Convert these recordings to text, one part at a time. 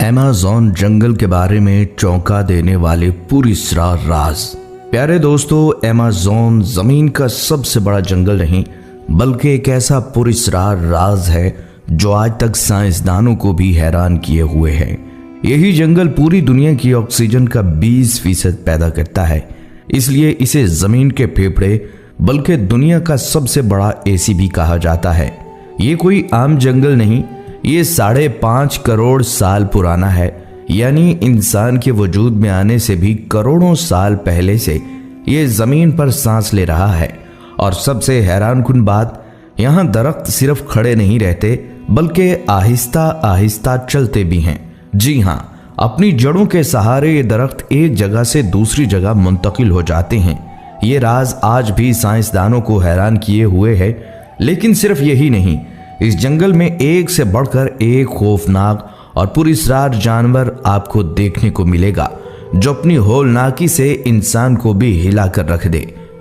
Amazon जंगल के बारे में चौंका देने वाले पुरस्कार राज। प्यारे दोस्तों, अमेज़न जमीन का सबसे बड़ा जंगल नहीं बल्कि एक ऐसा पुरस्कार राज है जो आज तक साइंसदानों को भी हैरान किए हुए है। यही जंगल पूरी दुनिया की ऑक्सीजन का 20% पैदा करता है, इसलिए इसे जमीन के फेफड़े बल्कि दुनिया का सबसे बड़ा एसी भी कहा जाता है। ये कोई आम जंगल नहीं, ये 5.5 करोड़ साल पुराना है, यानी इंसान के वजूद में आने से भी करोड़ों साल पहले से ये जमीन पर सांस ले रहा है। और सबसे हैरानकुन बात, यहाँ दरख्त सिर्फ खड़े नहीं रहते बल्कि आहिस्ता आहिस्ता चलते भी हैं। जी हाँ, अपनी जड़ों के सहारे ये दरख्त एक जगह से दूसरी जगह मुंतकिल हो जाते हैं। ये राज आज भी साइंसदानों को हैरान किए हुए है। लेकिन सिर्फ यही नहीं, इस जंगल में एक से बढ़कर एक खौफनाक और पुरस्कार जानवर आपको देखने को मिलेगा जो अपनी होलनाकी से इंसान को भी हिला कर रख दे।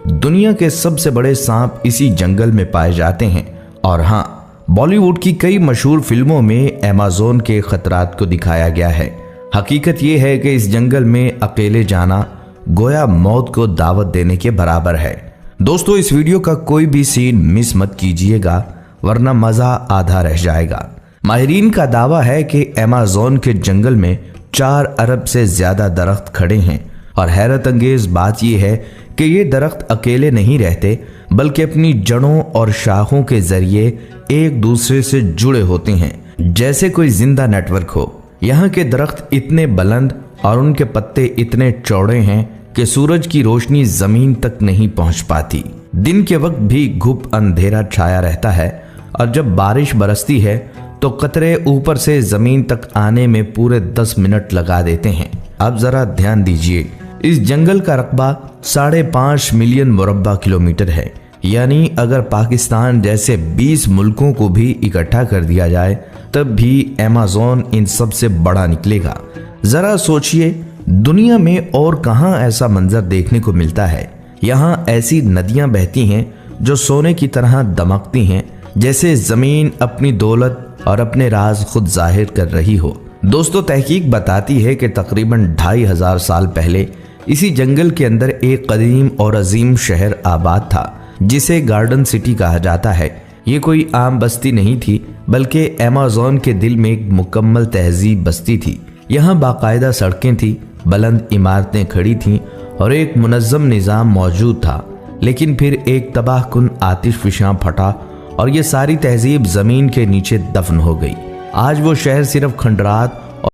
दुनिया के सबसे बड़े सांप इसी जंगल में पाए जाते हैं। और हाँ, बॉलीवुड की कई मशहूर फिल्मों में अमेज़न के खतरात को दिखाया गया है। हकीकत यह है कि इस जंगल में अकेले जाना गोया मौत को दावत देने के बराबर है। दोस्तों, इस वीडियो का कोई भी सीन मिस मत कीजिएगा वरना मजा आधा रह जाएगा। माहिरीन का दावा है कि अमेज़न के जंगल में 4 अरब से ज्यादा दरख्त खड़े हैं। और हैरत अंगेज बात यह है कि ये दरख्त अकेले नहीं रहते बल्कि अपनी जड़ों और शाखों के जरिए एक दूसरे से जुड़े होते हैं, जैसे कोई जिंदा नेटवर्क हो। यहाँ के दरख्त इतने बुलंद और उनके पत्ते इतने चौड़े हैं कि सूरज की रोशनी जमीन तक नहीं पहुंच पाती। दिन के वक्त भी घुप अंधेरा छाया रहता है और जब बारिश बरसती है तो कतरे ऊपर से जमीन तक आने में पूरे 10 मिनट लगा देते हैं। अब जरा ध्यान दीजिए, इस जंगल का रकबा 5.5 मिलियन मुरब्बा किलोमीटर है, यानी अगर पाकिस्तान जैसे 20 मुल्कों को भी इकट्ठा कर दिया जाए तब भी अमेज़न इन सब से बड़ा निकलेगा। जरा सोचिए, दुनिया में और कहां ऐसा मंजर देखने को मिलता है। यहाँ ऐसी नदियां बहती हैं जो सोने की तरह दमकती हैं, जैसे जमीन अपनी दौलत और अपने राज खुद जाहिर कर रही हो। दोस्तों, तहकीक बताती है कि तकरीबन 2500 साल पहले इसी जंगल के अंदर एक कदीम और अजीम शहर आबाद था जिसे गार्डन सिटी कहा जाता है। ये कोई आम बस्ती नहीं थी बल्कि अमेज़न के दिल में एक मुकम्मल तहजीब बस्ती थी। यहाँ बाकायदा सड़कें थी, बुलंद इमारतें खड़ी थीं और एक मुनज़्ज़म निज़ाम मौजूद था। लेकिन फिर एक तबाहकुन आतिश फिशां फटा और ये सारी तहजीब जमीन के नीचे दफन हो गई। आज वो शहर सिर्फ खंडरात